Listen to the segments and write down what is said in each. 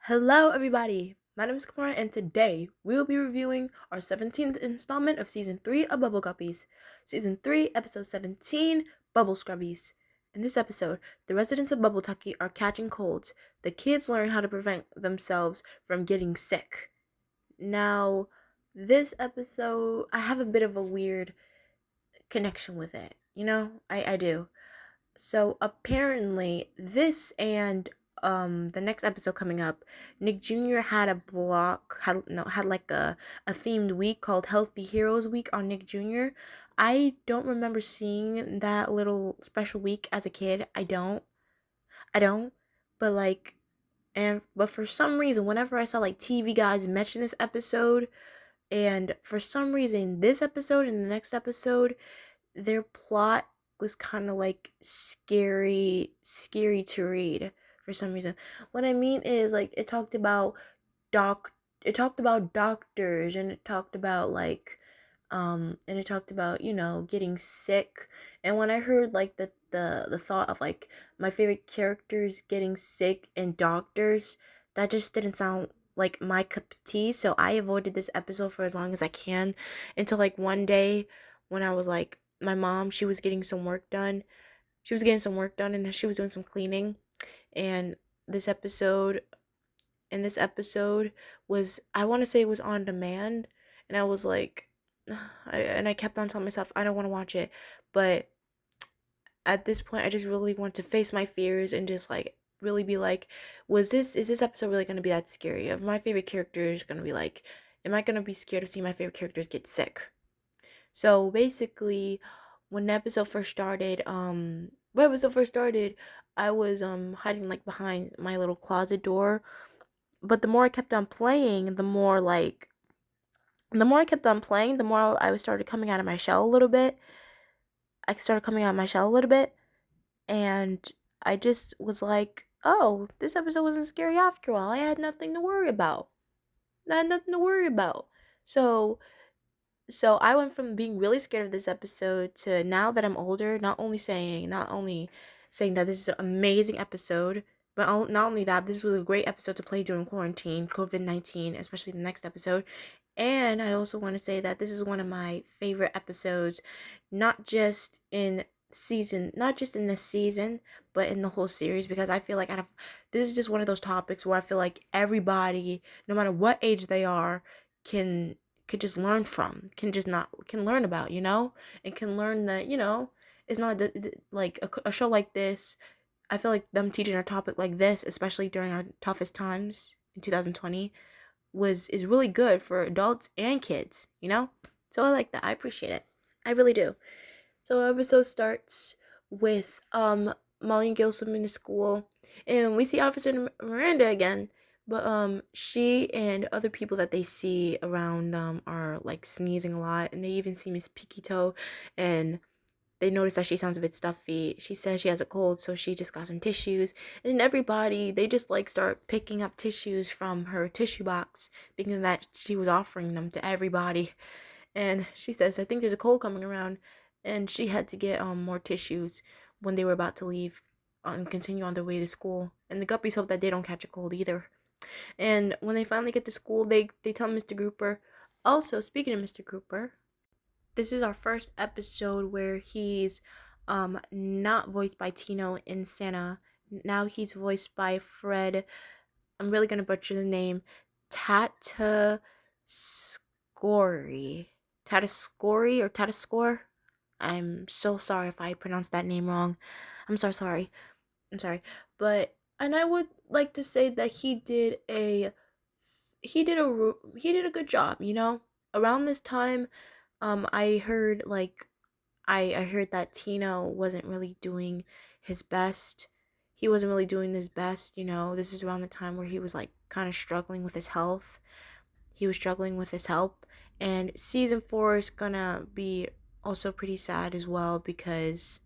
Hello, everybody. My name is Kamara, and today we will be reviewing our 17th installment of Season 3 of Bubble Guppies. Season 3, Episode 17, Bubble Scrubbies. In this episode, the residents of Bubble Tucky are catching colds. The kids learn how to prevent themselves from getting sick. Now, this episode, I have a bit of a weird connection with it. I do. So apparently this and the next episode coming up, Nick Jr. had had like a themed week called Healthy Heroes Week on Nick Jr. I don't remember seeing that little special week as a kid. I don't. But but for some reason, whenever I saw like TV guys mention this episode, and for some reason this episode and the next episode, their plot was kind of like scary to read for some reason. What I mean is, like, doc it talked about doctors, and it talked about getting sick. And when I heard like the thought of like my favorite characters getting sick and doctors, that just didn't sound like my cup of tea. So I avoided this episode for as long as I can, until like one day when I was like, my mom, she was getting some work done. She was getting some work done, and she was doing some cleaning. And this episode this episode was, I want to say it was on demand, and I was like, I kept on telling myself I don't want to watch it. But at this point, I just really want to face my fears and just like really be like, is this episode really going to be that scary? Of my favorite characters going to be like, am I going to be scared to see my favorite characters get sick? So basically, when the episode first started, I was hiding like behind my little closet door. But the more I kept on playing, the more I started coming out of my shell a little bit. And I just was like, oh, this episode wasn't scary after all. I had nothing to worry about. So I went from being really scared of this episode to, now that I'm older, not only saying that this is an amazing episode, but not only that, this was a great episode to play during quarantine, COVID-19, especially the next episode. And I also want to say that this is one of my favorite episodes, not just in this season, but in the whole series, because I feel like this is just one of those topics where I feel like everybody, no matter what age they are, can could just learn from, can learn about, and can learn that, it's not like a show like this. I feel like them teaching a topic like this, especially during our toughest times in 2020, is really good for adults and kids. So I like that. I appreciate it. I really do. So our episode starts with Molly and Gil swimming to school, and we see Officer Miranda again. But she and other people that they see around them are like sneezing a lot, and they even see Miss Peaky Toe, and they notice that she sounds a bit stuffy. She says she has a cold, so she just got some tissues. And everybody, they just like start picking up tissues from her tissue box, thinking that she was offering them to everybody. And she says, I think there's a cold coming around. And she had to get more tissues when they were about to leave and continue on their way to school. And the Guppies hope that they don't catch a cold either. And when they finally get to school, they tell Mr. Grouper. Also, speaking of Mr. Grouper, this is our first episode where he's not voiced by Tino and Santa. Now he's voiced by Fred. I'm really gonna butcher the name. Tatascory. Tatascory or Tatascore. I'm so sorry if I pronounced that name wrong. I'm so sorry. I'm sorry. But, and I would like to say that he did a good job, Around this time, I heard like I heard that Tino wasn't really doing his best. He wasn't really doing his best. This is around the time where he was like kind of struggling with his health. He was struggling with his health. And season 4 is gonna be also pretty sad as well, because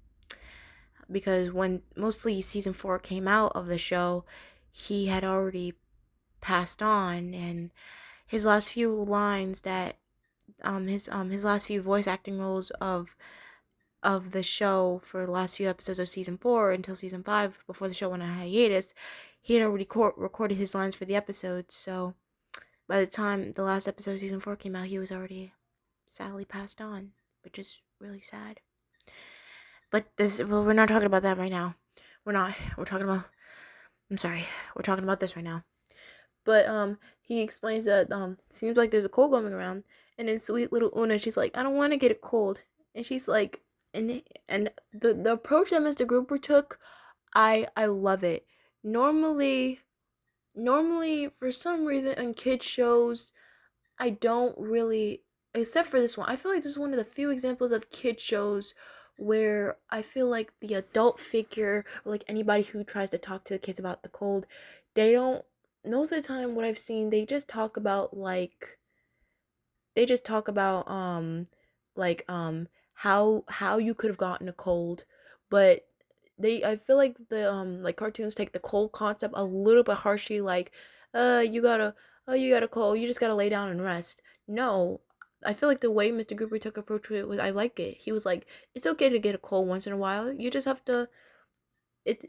when mostly season 4 came out of the show, he had already passed on, and his last few lines that his last few voice acting roles of the show for the last few episodes of season 4 until season 5, before the show went on hiatus, he had already recorded his lines for the episode. So by the time the last episode of season 4 came out, he was already sadly passed on, which is really sad. But we're not talking about that right now. We're not. We're talking about. I'm sorry. We're talking about this right now. But he explains that seems like there's a cold going around, and then sweet little Una, she's like, I don't want to get a cold, and she's like, and the approach that Mr. Grouper took, I love it. Normally, for some reason on kids shows, I don't really, except for this one. I feel like this is one of the few examples of kid shows where I feel like the adult figure, or like anybody who tries to talk to the kids about the cold, they don't. Most of the time, what I've seen, they just talk about like how you could have gotten a cold, but I feel like the like cartoons take the cold concept a little bit harshly, like you gotta, you got a cold, you just gotta lay down and rest. No, I feel like the way Mr. Grouper took approach to it was, I like it. He was like, it's okay to get a cold once in a while. You just have to make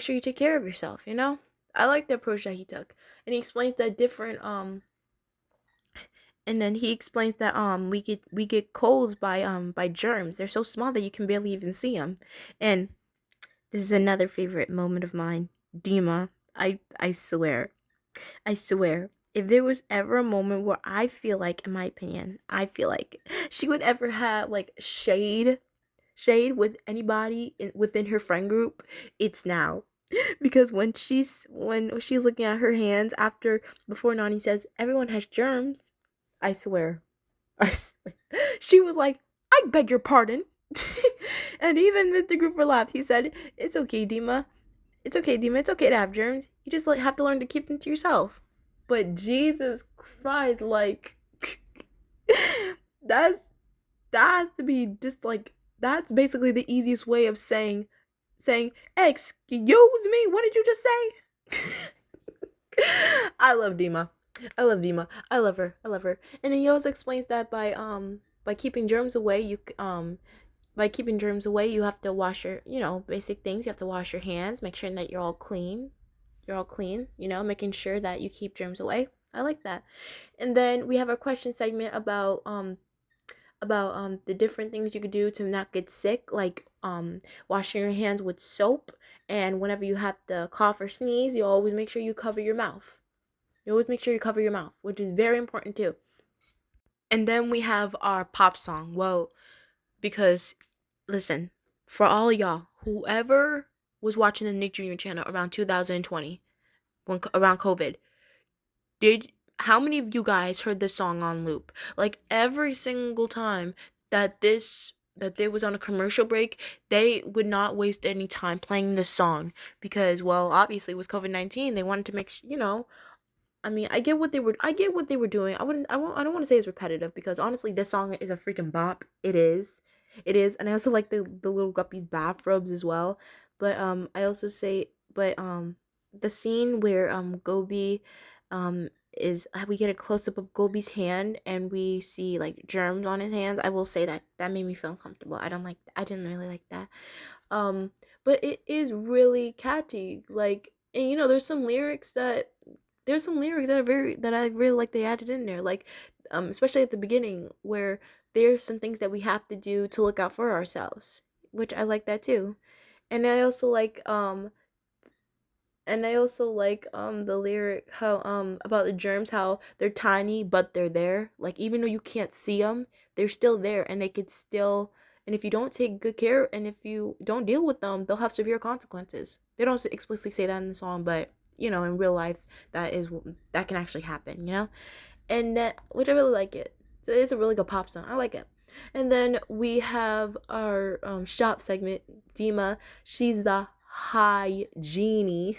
sure you take care of yourself, you know? I like the approach that he took. And he explains that different and then he explains that we get colds by germs. They're so small that you can barely even see them. And this is another favorite moment of mine. Dima, I swear. I swear. If there was ever a moment where I feel like, in my opinion, I feel like she would ever have like shade with anybody within her friend group, it's now. Because when she's looking at her hands before Nani says everyone has germs, I swear, I swear, she was like, I beg your pardon. And even Mr. Grouper laughed. He said, it's okay, Dima. It's okay, Dima. It's okay to have germs. You just like have to learn to keep them to yourself. But Jesus Christ, like that's that has to be just like, that's basically the easiest way of saying excuse me, what did you just say? I love Dima. I love her. And he also explains that by keeping germs away, you have to wash your, basic things. You have to wash your hands, make sure that you're all clean. Making sure that you keep germs away. I like that. And then we have a question segment about the different things you could do to not get sick, like washing your hands with soap, and whenever you have to cough or sneeze, you always make sure you cover your mouth. Which is very important too. And then we have our pop song. Well, because listen, for all of y'all, whoever was watching the Nick Jr. channel around 2020, around COVID, how many of you guys heard this song on loop? Like every single time that they was on a commercial break, they would not waste any time playing this song because, well, obviously with COVID-19, they wanted to I mean, I get what they were doing. I don't want to say it's repetitive because honestly, this song is a freaking bop. And I also like the little Guppies bathrobes as well. But the scene where Gobi is we get a close up of Gobi's hand and we see like germs on his hands. I will say that made me feel uncomfortable. I didn't really like that. Um, but it is really catchy. Like, and there's some lyrics that I really like they added in there. Like, especially at the beginning where there's some things that we have to do to look out for ourselves, which I like that too. And I also like the lyric how about the germs, how they're tiny but they're there. Like even though you can't see them, they're still there and they could still, and if you don't take good care and if you don't deal with them, they'll have severe consequences. They don't explicitly say that in the song, but in real life that can actually happen, And that, which I really like it. So it's a really good pop song. I like it. And then we have our shop segment. Dima, she's the high genie,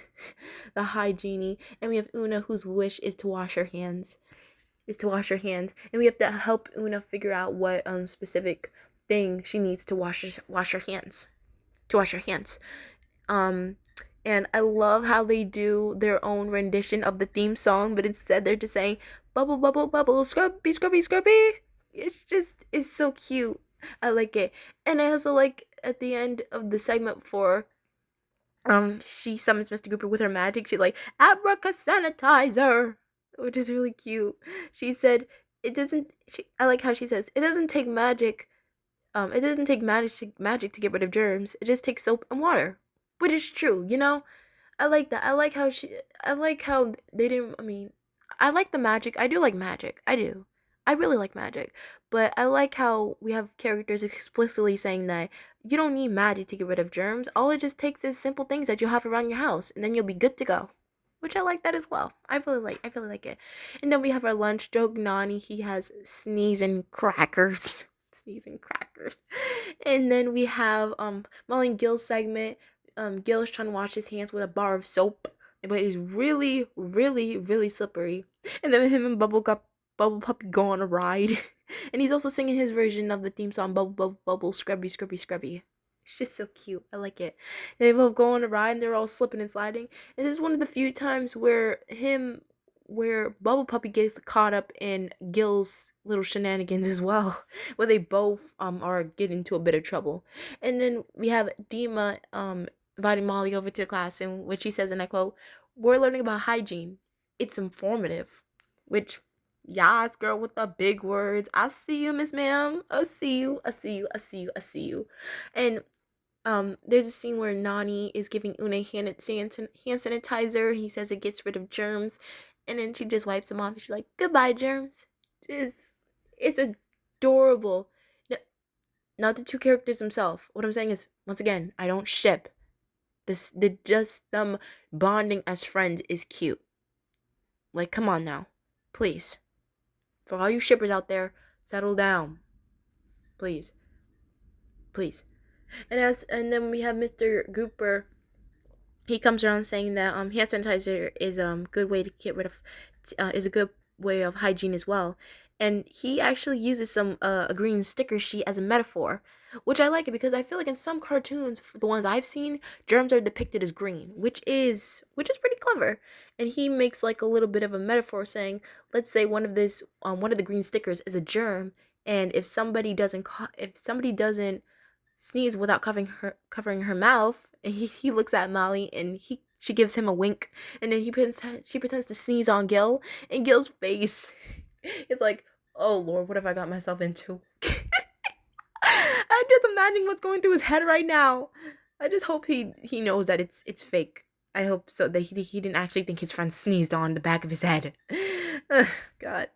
and we have Una, whose wish is to wash her hands, and we have to help Una figure out what specific thing she needs to wash her hands, and I love how they do their own rendition of the theme song, but instead they're just saying bubble bubble bubble scrubby scrubby scrubby. It's so cute. I like it. And I also like at the end of the segment for she summons Mr. Cooper with her magic. She's like, Abraca sanitizer, which is really cute. She said, it doesn't, I like how she says, it doesn't take magic. It doesn't take magic to get rid of germs. It just takes soap and water, which is true. I like that. I like how they didn't. I mean, I like the magic. I do like magic. I do. I really like magic. But I like how we have characters explicitly saying that you don't need magic to get rid of germs. All it just takes is simple things that you have around your house, and then you'll be good to go. Which I like that as well. I really like it. And then we have our lunch joke. Nani, he has sneezing crackers. Sneezing crackers. And then we have Molly and Gil's segment. Gil is trying to wash his hands with a bar of soap, but it's really, really, really slippery. And then him and Bubble Puppy go on a ride, and he's also singing his version of the theme song, Bubble Bubble Bubble, Scrubby Scrubby Scrubby. It's just so cute. I like it. They both go on a ride, and they're all slipping and sliding. And this is one of the few times where Bubble Puppy gets caught up in Gil's little shenanigans as well, where they both are getting into a bit of trouble. And then we have Dima inviting Molly over to the class, in which he says, and I quote, "We're learning about hygiene. It's informative." Which, yes, girl, with the big words. I see you, Miss Ma'am. I see you. I see you. I see you. I see you. And there's a scene where Nani is giving Una hand sanitizer. He says it gets rid of germs, and then she just wipes them off. And she's like, "Goodbye, germs." It's adorable. Not the two characters themselves. What I'm saying is, once again, I don't ship. Just them bonding as friends is cute. Like, come on now, please. For all you shippers out there, settle down, please, please. And then we have Mr. Gooper. He comes around saying that hand sanitizer is good way to get rid of is a good way of hygiene as well. And he actually uses some a green sticker sheet as a metaphor, which I like it because I feel like in some cartoons, the ones I've seen, germs are depicted as green, which is pretty clever. And he makes like a little bit of a metaphor saying, let's say one of the green stickers is a germ, and if somebody doesn't sneeze without covering her mouth, and he looks at Molly, and she gives him a wink, and then she pretends to sneeze on Gil, and Gil's face is like, oh Lord, what have I got myself into? I'm just imagining what's going through his head right now. I just hope he knows that it's fake. I hope so that he didn't actually think his friend sneezed on the back of his head. God.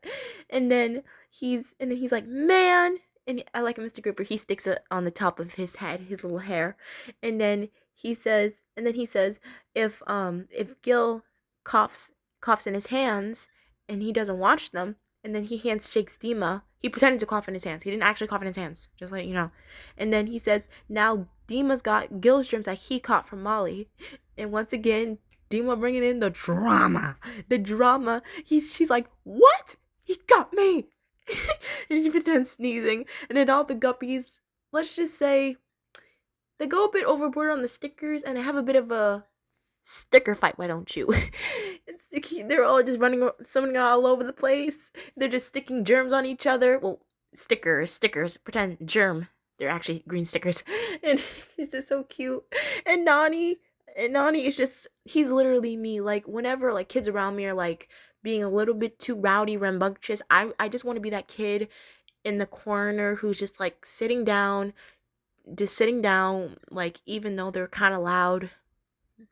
And then he's like, man. And I like Mr. Gripper. He sticks it on the top of his head, his little hair. And then he says, if Gil coughs in his hands and he doesn't wash them, and then he handshakes Dima. He pretended to cough in his hands. He didn't actually cough in his hands, just like you know. And then he says, now Dima's got Gil's germs that he caught from Molly. And once again, Dima bringing in the drama. The drama. She's like, what? He got me. And she pretends sneezing. And then all the Guppies, let's just say, they go a bit overboard on the stickers, and they have a bit of a sticker fight, why don't you? They're all just running something all over the place. They're just sticking germs on each other. Well, stickers, pretend germ. They're actually green stickers. And it's just so cute. And Nani is just, he's literally me. Like, whenever like kids around me are like being a little bit too rowdy, rambunctious, I just want to be that kid in the corner who's just like sitting down, like, even though they're kind of loud,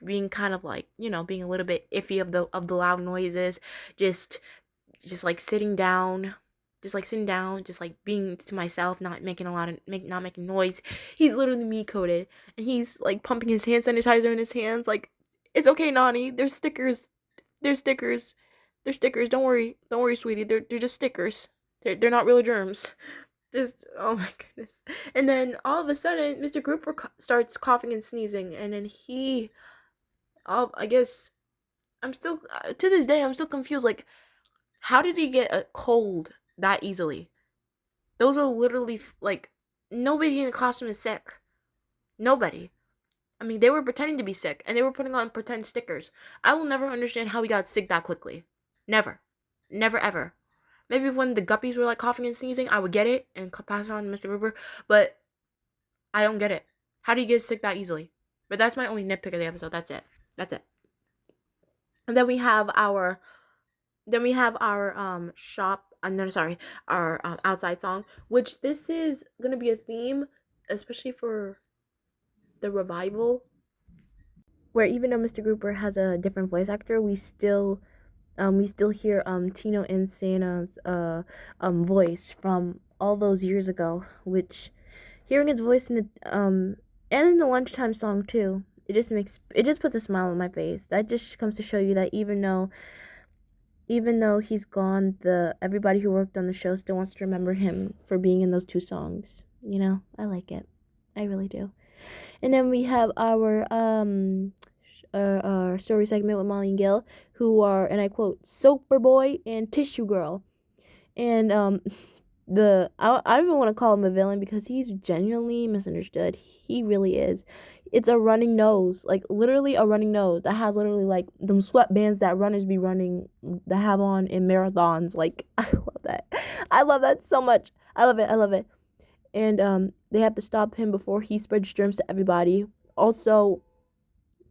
being kind of like, being a little bit iffy of the loud noises, just like sitting down, just like being to myself, not making not making noise. He's literally me coded, and he's like pumping his hand sanitizer in his hands, like, it's okay, Nani, there's stickers. Don't worry, sweetie. They're just stickers. They're not real germs. Just, oh my goodness. And then all of a sudden, Mr. Grouper starts coughing and sneezing, and then I guess I'm still, to this day, I'm still confused. Like, how did he get a cold that easily? Those are literally, like, nobody in the classroom is sick. Nobody. I mean, they were pretending to be sick, and they were putting on pretend stickers. I will never understand how he got sick that quickly. Never. Never, ever. Maybe when the Guppies were, like, coughing and sneezing, I would get it and pass it on to Mr. Grouper, but I don't get it. How do you get sick that easily? But that's my only nitpick of the episode. That's it. That's it. And then we have our shop. No, sorry, our outside song, which this is gonna be a theme, especially for the revival, where even though Mr. Grouper has a different voice actor, we still hear Tino and Santa's voice from all those years ago, which hearing his voice in the and in the lunchtime song too, it just puts a smile on my face. That just comes to show you that even though he's gone, the everybody who worked on the show still wants to remember him for being in those two songs. You know, I like it. I really do. And then we have our story segment with Molly and Gil, who are, and I quote, Soper Boy and Tissue Girl. And I don't even want to call him a villain because he's genuinely misunderstood. He really is. It's a running nose, like literally a running nose that has literally like them sweatbands that runners be running, that have on in marathons. Like, I love that. I love that so much. I love it. I love it. And they have to stop him before he spreads germs to everybody. Also,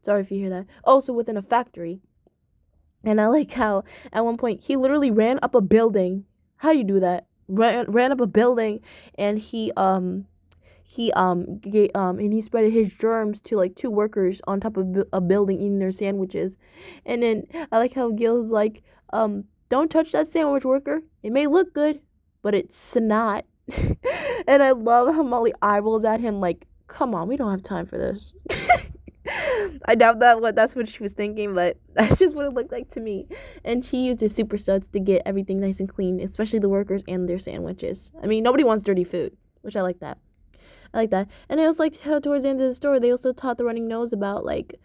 sorry if you hear that. Also within a factory. And I like how at one point he literally ran up a building. How do you do that? Ran up a building, and he and he spread his germs to like two workers on top of a building eating their sandwiches. And then I like how Gil's like, don't touch that sandwich, worker. It may look good, but it's snot. And I love how Molly eyeballs at him like, come on, we don't have time for this. I doubt that's what she was thinking, but that's just what it looked like to me. And she used her super suds to get everything nice and clean, especially the workers and their sandwiches. I mean, nobody wants dirty food, which I like that. I like that. And it was like how towards the end of the story, they also taught the running nose about like,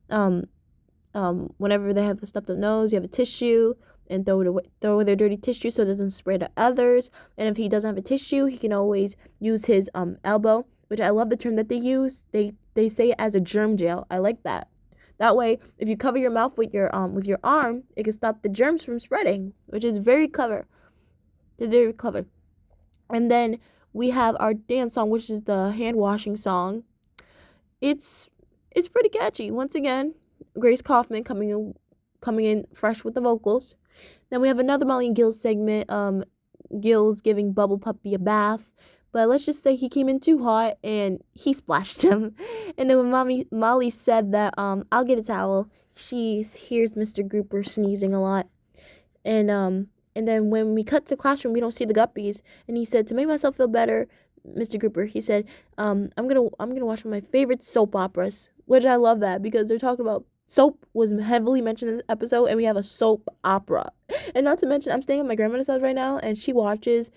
whenever they have a stuffed up nose, you have a tissue and throw their dirty tissue so it doesn't spread to others. And if he doesn't have a tissue, he can always use his elbow, which I love the term that they use. They say it as a germ jail. I like that. That way, if you cover your mouth with your arm, it can stop the germs from spreading, which is very clever. It's very clever. And then we have our dance song, which is the hand washing song. It's pretty catchy. Once again, Grace Kaufman coming in fresh with the vocals. Then we have another Molly and Gil segment. Gil's giving Bubble Puppy a bath. But let's just say he came in too hot and he splashed him. And then when Molly said that, I'll get a towel, she hears Mr. Grouper sneezing a lot. And then when we cut to the classroom, we don't see the Guppies. And he said, to make myself feel better, Mr. Grouper, he said, I'm gonna watch one of my favorite soap operas. Which I love that because they're talking about soap was heavily mentioned in this episode, and we have a soap opera. And not to mention, I'm staying at my grandmother's house right now, and she watches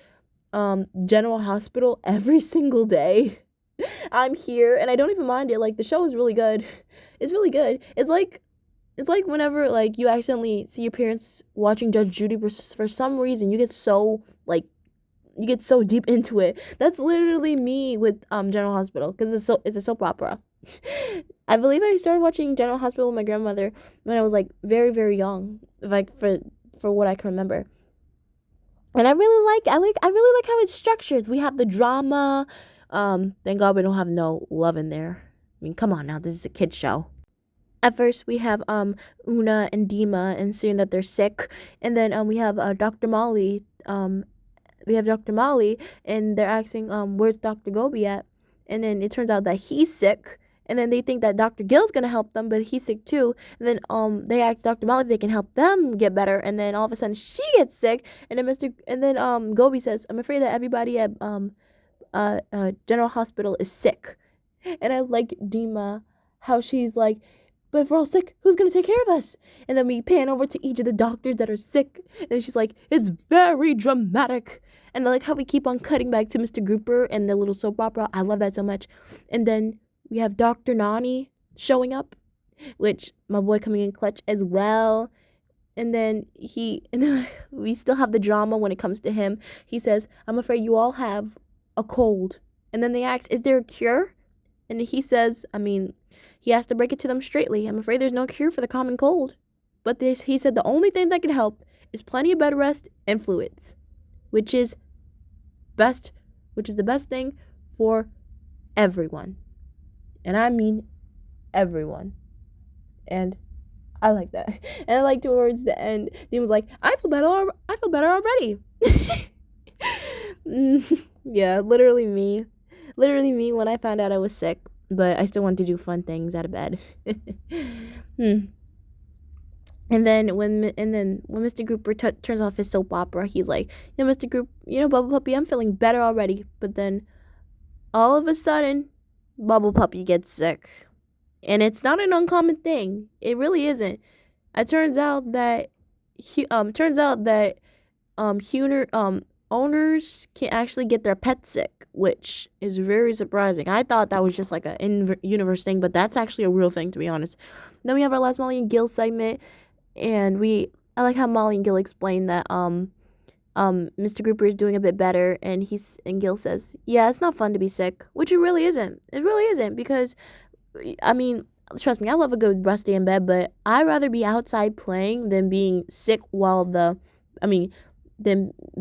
General Hospital every single day. I'm here and I don't even mind it. Like, the show is really good. It's really good. It's like whenever like you accidentally see your parents watching Judge Judy for some reason you get so deep into it. That's literally me with General Hospital because it's a soap opera. I believe I started watching General Hospital with my grandmother when I was like very, very young, like for what I can remember. And I really like how it's structured. We have the drama. Thank God we don't have no love in there. I mean, come on now, this is a kid's show. At first, we have Una and Dima and saying that they're sick, and then we have Dr. Molly. We have Dr. Molly, and they're asking where's Dr. Gobi at, and then it turns out that he's sick. And then they think that Dr. Gil's gonna help them, but he's sick too. And then they ask Dr. Molly if they can help them get better. And then all of a sudden she gets sick. And then Gobi says, "I'm afraid that everybody at General Hospital is sick." And I like Dima, how she's like, "But if we're all sick, who's gonna take care of us?" And then we pan over to each of the doctors that are sick, and she's like, "It's very dramatic." And I like how we keep on cutting back to Mr. Grouper and the little soap opera. I love that so much. And then we have Dr. Nani showing up, which my boy coming in clutch as well. And then we still have the drama when it comes to him. He says, "I'm afraid you all have a cold." And then they ask, "Is there a cure?" And he says, he has to break it to them straightly. "I'm afraid there's no cure for the common cold." But he said the only thing that can help is plenty of bed rest and fluids, which is the best thing for everyone. And I mean everyone. And I like that. And like towards the end, he was like, I feel better already. Yeah, literally me. Literally me when I found out I was sick, but I still wanted to do fun things out of bed. And then when Mr. Grouper turns off his soap opera, he's like, Mr. Group, Bubble Puppy, I'm feeling better already. But then all of a sudden, Bubble Puppy gets sick. And it's not an uncommon thing. It really isn't. It turns out that owners can actually get their pets sick, which is very surprising. I thought that was just like a universe thing, but that's actually a real thing, to be honest. Then we have our last Molly and Gil segment, and I like how Molly and Gil explain that Mr. Grouper is doing a bit better, and Gil says, yeah, it's not fun to be sick, which it really isn't. It really isn't, because I mean, trust me, I love a good rest day in bed, but I'd rather be outside playing than being sick than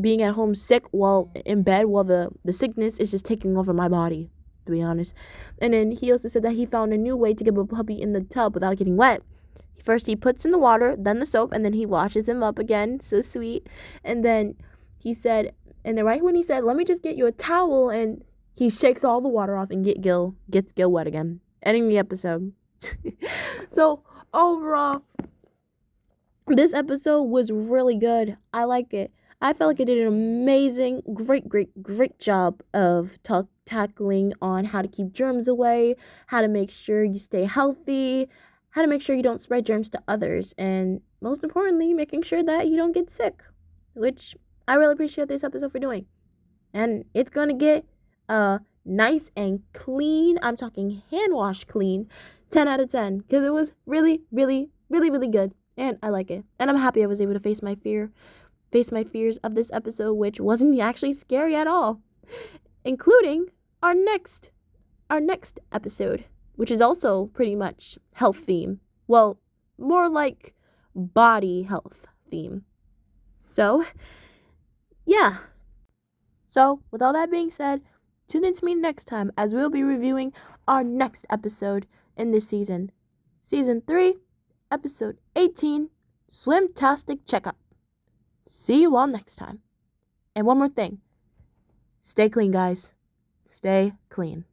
being at home sick while in bed while the sickness is just taking over my body, to be honest. And then he also said that he found a new way to get a puppy in the tub without getting wet. First he puts in the water, then the soap, and then he washes him up again. So sweet. And then right when he said, let me just get you a towel, and he shakes all the water off and gets Gil wet again. Ending the episode. So overall, this episode was really good. I like it. I felt like it did an amazing, great job of tackling on how to keep germs away, how to make sure you stay healthy, how to make sure you don't spread germs to others, and most importantly, making sure that you don't get sick, which I really appreciate this episode for doing. And it's going to get nice and clean. I'm talking hand wash clean. 10 out of 10. Because it was really, really, really, really good. And I like it. And I'm happy I was able to face my fears of this episode, which wasn't actually scary at all. Including our next episode, which is also pretty much health theme. Well, more like body health theme. So, yeah. So, with all that being said, tune in to me next time as we'll be reviewing our next episode in this season. Season 3, episode 18, Swimtastic Checkup. See you all next time. And one more thing. Stay clean, guys. Stay clean.